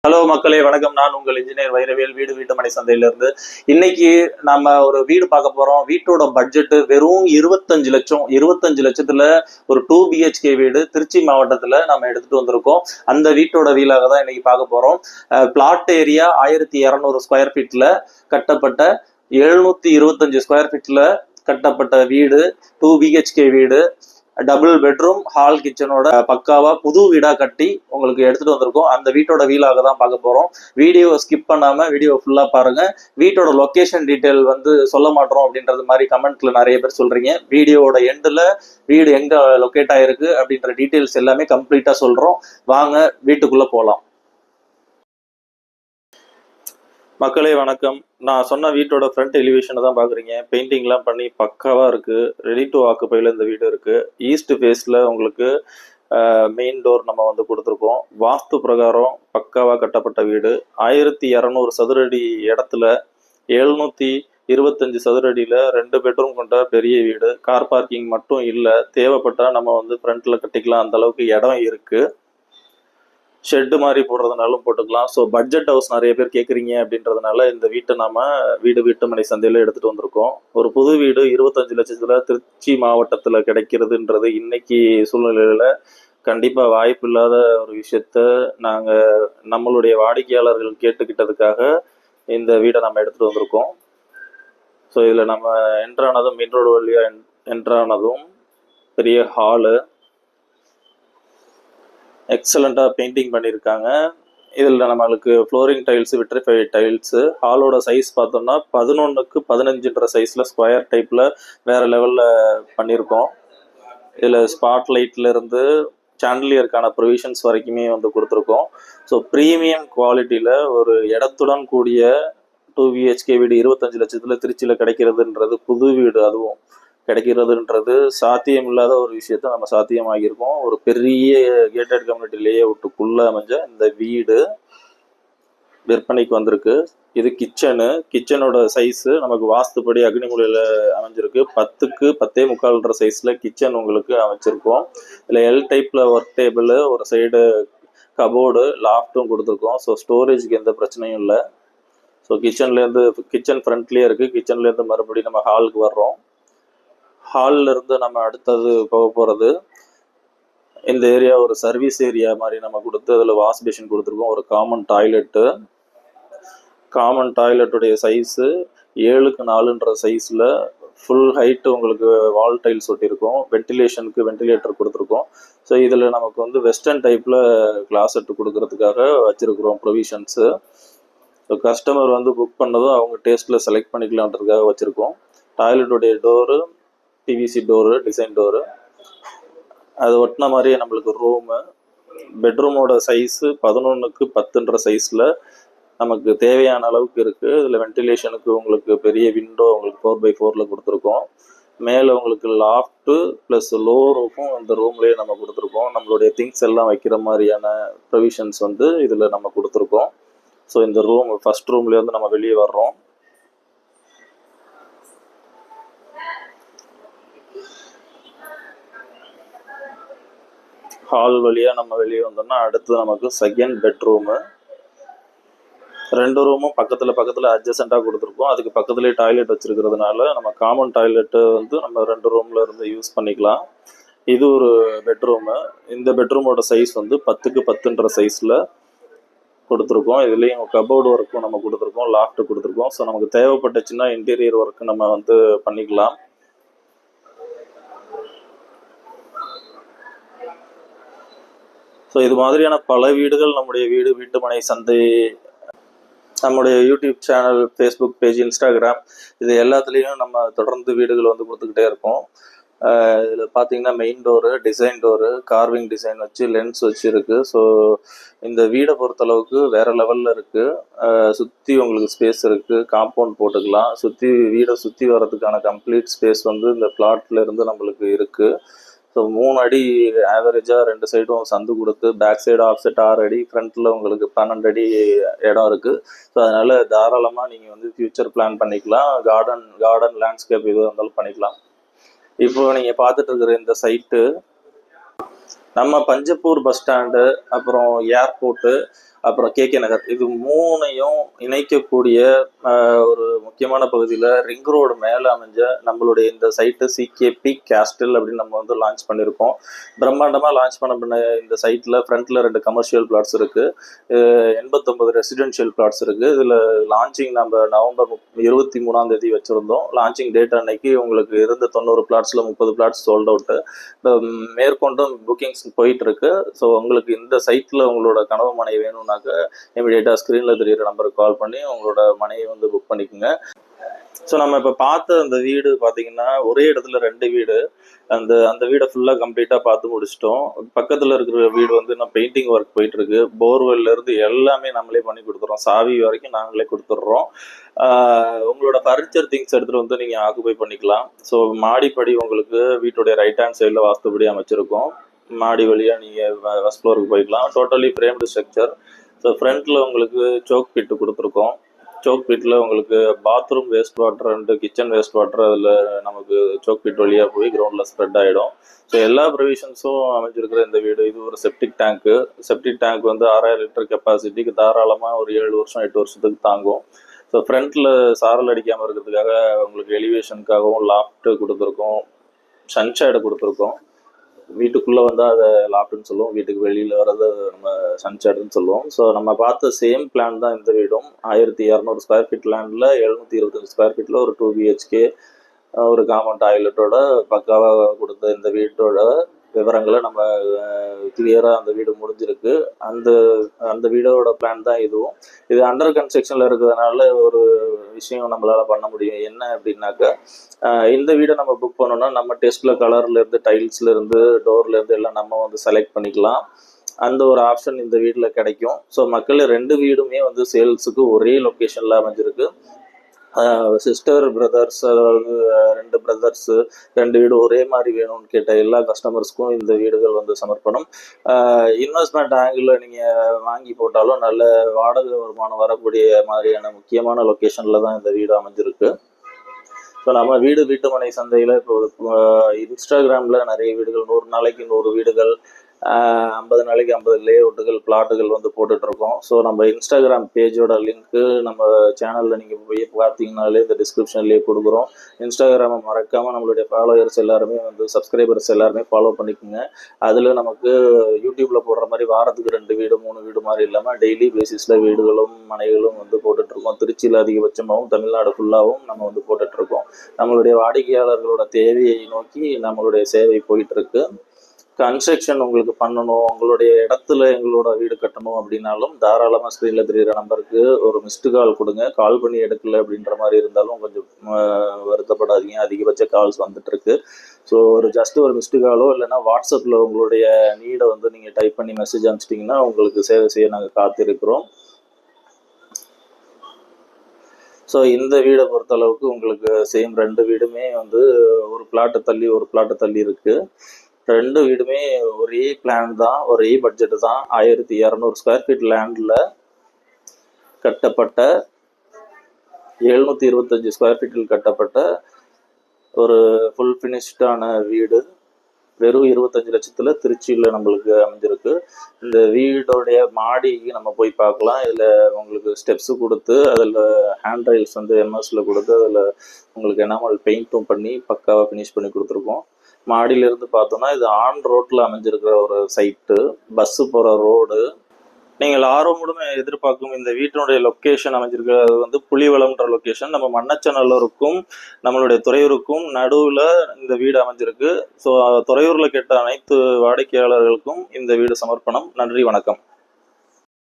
Hello மக்களே, வணக்கம். நான் உங்கள் இன்ஜினியர் வைரவேல், வீடு வீட்டுமனை சந்தையிலிருந்து. இன்னைக்கு நம்ம ஒரு வீடு பார்க்க போறோம். வீட்டோட பட்ஜெட் வெறும் 25 லட்சம். 25 லட்சத்துல ஒரு 2 BHK வீடு திருச்சி மாவட்டத்துல நம்ம எடுத்துட்டு வந்திருக்கோம். அந்த வீட்டோட வீலாக தான் இன்னைக்கு பார்க்க போறோம். பிளாட் ஏரியா 1200 ஸ்கொயர் ஃபீட்ல கட்டப்பட்ட 725 ஸ்கொயர் ஃபீட்ல கட்டப்பட்ட வீடு, 2 BHK வீடு, டபுள் பெட்ரூம், ஹால், கிச்சனோட பக்காவா புது வீடா கட்டி உங்களுக்கு எடுத்துட்டு வந்திருக்கோம். அந்த வீட்டோட வீலாக தான் பார்க்க போறோம். வீடியோ ஸ்கிப் பண்ணாம வீடியோ ஃபுல்லா பாருங்க. வீட்டோட லொகேஷன் டீட்டெயில் சொல்ல மாட்டோம் அப்படின்றது மாதிரி கமெண்ட்ல நிறைய பேர் சொல்றீங்க. வீடியோட எண்டுல வீடு எங்க லொகேட் ஆயிருக்கு அப்படின்ற டீட்டெயில்ஸ் எல்லாமே கம்ப்ளீட்டா சொல்றோம். வாங்க வீட்டுக்குள்ள போலாம். மக்களே வணக்கம். நான் சொன்ன வீட்டோட ஃப்ரண்ட் எலிவேஷனை தான் பார்க்குறீங்க. பெயிண்டிங்லாம் பண்ணி பக்காவாக இருக்குது. ரெடி டு ஆக்குப்பையில் இந்த வீடு இருக்குது. ஈஸ்ட் ஃபேஸில் உங்களுக்கு மெயின் டோர் நம்ம கொடுத்துருக்கோம். வாஸ்து பிரகாரம் பக்காவாக கட்டப்பட்ட வீடு. 1200 சதுரடி இடத்துல 725 சதுரடியில் 2 பெட்ரூம் கொண்ட பெரிய வீடு. கார் பார்க்கிங் மட்டும் இல்லை, தேவைப்பட்டால் நம்ம ஃப்ரண்ட்டில் கட்டிக்கலாம். அந்த அளவுக்கு இடம் இருக்குது. ஷெட்டு மாதிரி போடுறதுனாலும் போட்டுக்கலாம். ஸோ பட்ஜெட் ஹவுஸ் நிறைய பேர் கேட்குறீங்க அப்படின்றதுனால இந்த வீட்டை நம்ம வீடு வீட்டுமனை சந்தையில் எடுத்துகிட்டு வந்திருக்கோம். ஒரு புது வீடு 25 லட்சத்தில் திருச்சி மாவட்டத்தில் கிடைக்கிறதுன்றது இன்னைக்கு சூழ்நிலையில் கண்டிப்பாக வாய்ப்பு இல்லாத ஒரு விஷயத்த நாங்கள் நம்மளுடைய வாடிக்கையாளர்கள் கேட்டுக்கிட்டதுக்காக இந்த வீடை நம்ம எடுத்துகிட்டு வந்திருக்கோம். ஸோ இதில் நம்ம என்ட்ரானதும் மெயின் ரோடு வழியாக என்ட்ரானதும் பெரிய ஹாலு, எக்ஸலண்ட்டாக பெயிண்டிங் பண்ணியிருக்காங்க. இதில் நம்மளுக்கு ஃப்ளோரிங் டைல்ஸ், விட்ரிஃபைட் டைல்ஸு. ஹாலோட சைஸ் பார்த்தோம்னா 11க்கு 15 சைஸில் ஸ்கொயர் டைப்பில் வேறு லெவலில் பண்ணியிருக்கோம். இதில் ஸ்பாட் லைட்லேருந்து சாண்டிலியருக்கான ப்ரொவிஷன்ஸ் வரைக்குமே கொடுத்துருக்கோம். ஸோ ப்ரீமியம் குவாலிட்டியில் ஒரு இடத்துடன் கூடிய 2 BHK வீடு 25 லட்சத்தில் திருச்சியில் கிடைக்கிறதுன்றது, புது வீடு அதுவும் கிடைக்கிறதுன்றது சாத்தியம் இல்லாத ஒரு விஷயத்த நம்ம சாத்தியமாகியிருக்கோம். ஒரு பெரிய கேட்டட் கம்யூனிட்டி லேஅவுட்டுக்குள்ள அமைஞ்ச இந்த வீடு விற்பனைக்கு வந்திருக்கு. இது கிச்சனோட சைஸு நமக்கு வாஸ்துப்படி அக்னிமூலையில் அமைஞ்சிருக்கு. 10க்கு 10.25 சைஸில் கிச்சன் உங்களுக்கு அமைச்சிருக்கோம். இதில் எல் டைப்பில் ஒர்க் டேபிள், ஒரு சைடு கபோர்டு, லாஃப்ட்டும் கொடுத்துருக்கோம். ஸோ ஸ்டோரேஜுக்கு எந்த பிரச்சனையும் இல்லை. ஸோ கிச்சன் ஃப்ரண்ட்லேயே இருக்குது. கிச்சன்லேருந்து மறுபடியும் நம்ம ஹாலுக்கு வர்றோம். ஹாலில் இருந்து நம்ம அடுத்தது போக போகிறது இந்த ஏரியா ஒரு சர்வீஸ் ஏரியா மாதிரி நம்ம கொடுத்து அதில் வாஷ் பேஷன் கொடுத்துருக்கோம். ஒரு காமன் டாய்லெட்டுடைய சைஸு 7க்கு 4 சைஸில் ஃபுல் ஹைட்டு உங்களுக்கு வால் டைல்ஸ் ஒட்டியிருக்கோம். வென்டிலேட்டர் கொடுத்துருக்கோம். ஸோ இதில் நமக்கு வெஸ்டர்ன் டைப்பில் கிளாசெட்டு கொடுக்கறதுக்காக வச்சுருக்குறோம் ப்ரொவிஷன்ஸு. ஸோ கஸ்டமர் புக் பண்ணதும் அவங்க டேஸ்ட்டில் செலக்ட் பண்ணிக்கலான்றதுக்காக வச்சுருக்கோம். டாய்லெட்டுடைய door PVC door, design door, அது ஒட்டின மாதிரியே நம்மளுக்கு ரூமு. பெட்ரூமோட சைஸு 11க்கு 10 சைஸில் நமக்கு தேவையான அளவுக்கு இருக்குது. இதில் வென்டிலேஷனுக்கு உங்களுக்கு பெரிய விண்டோ உங்களுக்கு 4x4 கொடுத்துருக்கோம். மேலே உங்களுக்கு லாஃப்ட்டு ப்ளஸ் லோ ரூஃபும் இந்த ரூம்லேயே நம்ம கொடுத்துருக்கோம். நம்மளுடைய திங்ஸ் எல்லாம் வைக்கிற மாதிரியான ப்ரொவிஷன்ஸ் இதில் நம்ம கொடுத்துருக்கோம். ஸோ இந்த ஃபர்ஸ்ட் ரூம்லேருந்து நம்ம வெளியே வர்றோம். ஹால் வழியாக நம்ம வெளியே வந்தோம்னா அடுத்து நமக்கு செகண்ட் பெட்ரூமு. 2 ரூமும் பக்கத்தில் அட்ஜசண்ட்டாக கொடுத்துருக்கோம். அதுக்கு பக்கத்துலேயே டாய்லெட் வச்சுருக்கிறதுனால நம்ம காமன் டாய்லெட்டு நம்ம 2 ரூமில் இருந்து யூஸ் பண்ணிக்கலாம். இது ஒரு பெட்ரூமு. இந்த பெட்ரூமோட சைஸ் 10க்கு 10 சைஸில் கொடுத்துருக்கோம். இதுலேயும் கபோர்டு ஒர்க்கும் நம்ம கொடுத்துருக்கோம், லாஃப்ட் கொடுத்துருக்கோம். ஸோ நமக்கு தேவைப்பட்டுச்சுன்னா இன்டீரியர் ஒர்க்கு நம்ம பண்ணிக்கலாம். ஸோ இது மாதிரியான பல வீடுகள் நம்முடைய வீடு வீட்டுமனை சந்தை, நம்முடைய YouTube channel, Facebook page, Instagram, இது எல்லாத்துலேயும் நம்ம தொடர்ந்து வீடுகள் கொடுத்துக்கிட்டே இருக்கோம். இதில் பார்த்தீங்கன்னா main door, design door, carving design வச்சு லென்ஸ் வச்சு இருக்குது. ஸோ இந்த வீடை பொறுத்தளவுக்கு வேறு லெவலில் இருக்குது. சுற்றி உங்களுக்கு ஸ்பேஸ் இருக்குது, காம்பவுண்ட் போட்டுக்கலாம். வீடை சுற்றி வர்றதுக்கான கம்ப்ளீட் ஸ்பேஸ் இந்த பிளாட்ல இருந்து நம்மளுக்கு இருக்குது. ஸோ 3 அடி ஆவரேஜாக 2 சைடும் சந்து கொடுத்து, பேக் சைடு ஆஃப் செட் 6 அடி, ஃப்ரண்ட்டில் உங்களுக்கு 12 அடி இடம் இருக்குது. ஸோ அதனால் தாராளமாக நீங்கள் ஃப்யூச்சர் பிளான் பண்ணிக்கலாம். கார்டன் லேண்ட்ஸ்கேப் எதுவாக இருந்தாலும் பண்ணிக்கலாம். இப்போ நீங்கள் பார்த்துட்டு இருக்கிற இந்த சைட்டு நம்ம பஞ்சப்பூர் பஸ் ஸ்டாண்டு, அப்புறம் ஏர்போர்ட்டு, அப்புறம் கேகே நகர், இது மூணையும் இணைக்கக்கூடிய ஒரு முக்கியமான பகுதியில் ரிங் ரோடு மேலே அமைஞ்ச நம்மளுடைய இந்த சைட்டு சிகேபி கேஸ்டில் அப்படின்னு நம்ம வந்து லான்ச் பண்ணியிருக்கோம். பிரம்மாண்டமாக லான்ச் பண்ண இந்த சைட்டில் ஃப்ரண்ட்டில் 2 கமர்ஷியல் பிளாட்ஸ் இருக்குது, 89 ரெசிடென்ஷியல் பிளாட்ஸ் இருக்குது. இதில் லான்ச்சிங் நம்ம நவம்பர் 23 வச்சுருந்தோம். லான்ச்சிங் டேட் அன்னைக்கு உங்களுக்கு இருந்த 90 பிளாட்ஸில் 30 பிளாட்ஸ் சோல்ட் அவுட்டு. மேற்கொண்டும் புக்கிங்ஸ் போயிட்டு இருக்கு. ஸோ உங்களுக்கு இந்த சைட்டில் உங்களோட கனவு மனை வேணும்னாக்க இமீடியட்டாக ஸ்க்ரீனில் தெரியிற நம்பருக்கு கால் பண்ணி உங்களோட மனையை வந்து புக் பண்ணிக்கோங்க. ஸோ நம்ம இப்போ பார்த்த அந்த வீடு பார்த்தீங்கன்னா ஒரே இடத்துல 2 வீடு, அந்த வீடை ஃபுல்லாக கம்ப்ளீட்டாக பார்த்து முடிச்சிட்டோம். பக்கத்தில் இருக்கிற வீடு வந்து இன்னும் பெயிண்டிங் ஒர்க் போயிட்டு இருக்கு. போர்வெல்லேருந்து எல்லாமே நம்மளே பண்ணி கொடுத்துட்றோம், சாவி வரைக்கும் நாங்களே கொடுத்துட்றோம். உங்களோட ஃபர்னிச்சர் திங்ஸ் எடுத்துகிட்டு வந்து நீங்கள் ஆக்குபை பண்ணிக்கலாம். ஸோ மாடிப்படி உங்களுக்கு வீட்டுடைய ரைட் ஹேண்ட் சைடில் வாஸ்துபடி அமைச்சிருக்கோம். மாடி வழியாக நீங்கள் ஃபர்ஸ்ட் ஃப்ளோருக்கு போய்க்கலாம். Totally framed structure. ஸோ ஃப்ரண்ட்டில் உங்களுக்கு சோக் பிட்டு கொடுத்துருக்கோம். சோக் பிட்டில் உங்களுக்கு bathroom waste water and kitchen waste water அதில் நமக்கு சோக் பிட் வழியாக போய் கிரவுண்டில் ஸ்ப்ரெட் ஆகிடும். ஸோ எல்லா ப்ரொவிஷன்ஸும் அமைஞ்சிருக்கிற இந்த வீடு. இது ஒரு செப்டிக் டேங்க் வந்து 6000 லிட்டர் கெப்பாசிட்டிக்கு தாராளமாக ஒரு 7 வருஷம் 8 வருஷத்துக்கு தாங்கும். ஸோ ஃப்ரண்ட்டில் சாரல் அடிக்காமல் இருக்கிறதுக்காக உங்களுக்கு எலிவேஷனுக்காகவும் லாஃப்ட்டு கொடுத்துருக்கோம், சன்ஷேடை கொடுத்துருக்கோம். வீட்டுக்குள்ளே வந்தால் அதை லாப்ட்னு சொல்லுவோம், வீட்டுக்கு வெளியில் வர்றது நம்ம சன்ஷேடுன்னு சொல்லுவோம். ஸோ நம்ம பார்த்த சேம் பிளான் தான் இந்த வீடும். 1200 ஸ்கொயர் ஃபீட் லேண்டில் 725 ஸ்கொயர் ஃபீட்டில் ஒரு 2 BHK ஒரு காமன் டாய்லெட்டோட பக்காவாக கொடுத்த இந்த வீட்டோட விவரங்களை நம்ம கிளியராக அந்த வீடு முடிஞ்சிருக்கு. அந்த வீடோட பிளான் தான் இதுவும். இது அண்டர் கன்ஸ்ட்ரக்ஷனில் இருக்கிறதுனால ஒரு விஷயம் நம்மளால் பண்ண முடியும். என்ன அப்படின்னாக்கா, இந்த வீடை நம்ம புக் பண்ணோம்னா நம்ம டெஸ்ட்டில் கலர்லேருந்து டைல்ஸ்லேருந்து டோர்லேருந்து எல்லாம் நம்ம வந்து செலக்ட் பண்ணிக்கலாம். அந்த ஒரு ஆப்ஷன் இந்த வீட்டில் கிடைக்கும். ஸோ மக்கள் 2 வீடுமே வந்து சேல்ஸுக்கு ஒரே லொக்கேஷனில் அமைஞ்சிருக்கு. சிஸ்டர் பிரதர்ஸ், அதாவது 2 பிரதர்ஸு 2 வீடு ஒரே மாதிரி வேணும்னு கேட்ட எல்லா கஸ்டமர்ஸ்க்கும் இந்த வீடுகள் வந்து சமர்ப்பணம். இன்வெஸ்ட்மெண்ட் ஆங்கிளில் நீங்கள் வாங்கி போட்டாலும் நல்ல வாடகை வருமானம் வரக்கூடிய மாதிரியான முக்கியமான லொக்கேஷனில் தான் இந்த வீடு அமைஞ்சிருக்கு. ஸோ நம்ம வீட்டு மனை சந்தையில் இப்போ இன்ஸ்டாகிராமில் நிறைய வீடுகள், 100 நாளைக்கு 100 வீடுகள், 50 நாளைக்கு 50 லேஅவுட்டுகள், பிளாட்டுகள் வந்து போட்டுட்ருக்கோம். ஸோ நம்ம இன்ஸ்டாகிராம் பேஜோட லிங்க்கு நம்ம சேனலில் நீங்கள் போய் பார்த்தீங்கனாலே இந்த டிஸ்கிரிப்ஷன்லேயே கொடுக்குறோம். இன்ஸ்டாகிராமை மறக்காமல் நம்மளுடைய ஃபாலோயர்ஸ் எல்லாருமே வந்து சப்ஸ்கிரைபர்ஸ் எல்லாருமே ஃபாலோ பண்ணிக்கோங்க. அதில் நமக்கு யூடியூப்பில் போடுற மாதிரி வாரத்துக்கு 2 வீடு 3 வீடு மாதிரி இல்லாமல் டெய்லி பேசிஸில் வீடுகளும் மனைகளும் வந்து போட்டுட்ருக்கோம். திருச்சியில் அதிகபட்சமாகவும் தமிழ்நாடு ஃபுல்லாகவும் நம்ம வந்து போட்டுட்ருக்கோம். நம்மளுடைய வாடிக்கையாளர்களோட தேவையை நோக்கி நம்மளுடைய சேவை போயிட்டுருக்கு. கன்ஸ்ட்ரக்ஷன் உங்களுக்கு பண்ணணும், உங்களுடைய இடத்துல எங்களோட வீடு கட்டணும் அப்படின்னாலும் தாராளமாக ஸ்க்ரீனில் தெரிகிற நம்பருக்கு ஒரு மிஸ்டு கால் கொடுங்க. கால் பண்ணி எடுக்கல அப்படின்ற மாதிரி இருந்தாலும் கொஞ்சம் வருத்தப்படாதீங்க, அதிகபட்ச கால்ஸ் வந்துட்டுருக்கு. ஸோ ஜஸ்ட் ஒரு மிஸ்டு காலோ இல்லைன்னா வாட்ஸ்அப்பில் உங்களுடைய நீடை வந்து நீங்கள் டைப் பண்ணி மெசேஜ் அனுப்பிச்சிட்டிங்கன்னா உங்களுக்கு சேவை செய்ய நாங்கள் காத்திருக்கிறோம். ஸோ இந்த வீடை பொறுத்தளவுக்கு உங்களுக்கு சேம் 2 வீடுமே வந்து ஒரு பிளாட்டை தள்ளி இருக்குது. 2 வீடுமே ஒரே பிளான் தான், ஒரே பட்ஜெட்டு தான். 1200 ஸ்கொயர் ஃபீட் லேண்டில் கட்டப்பட்ட 725 ஸ்கொயர் ஃபீட்டில் கட்டப்பட்ட ஒரு ஃபுல் ஃபினிஷ்டான வீடு. வெறும் 25 லட்சத்தில் திருச்சியில் நம்மளுக்கு அமைஞ்சிருக்கு. இந்த வீடோடைய மாடிக்கு நம்ம போய் பார்க்கலாம். இதில் உங்களுக்கு ஸ்டெப்ஸு கொடுத்து அதில் ஹேண்ட் ரைல்ஸ் வந்து எம்எஸில் கொடுத்து அதில் உங்களுக்கு எனாமல் பெயிண்ட்டும் பண்ணி பக்காவாக ஃபினிஷ் பண்ணி கொடுத்துருக்கோம். மாடியிலிருந்து பார்த்தோன்னா இது ஆன் ரோட்டில் அமைஞ்சிருக்கிற ஒரு சைட்டு, பஸ்ஸு போகிற ரோடு. நீங்கள் ஆர்வமுடன் எதிர்பார்க்கும் இந்த வீட்டினுடைய லொக்கேஷன் அமைஞ்சிருக்கிறது வந்து புலிவளம்ன்ற லொக்கேஷன். நம்ம மண்ணச்சநல்லூருக்கும் நம்மளுடைய துறையூருக்கும் நடுவில் இந்த வீடு அமைஞ்சிருக்கு. ஸோ துறையூரில் கேட்ட அனைத்து வாடிக்கையாளர்களுக்கும் இந்த வீடு சமர்ப்பணம். நன்றி, வணக்கம்.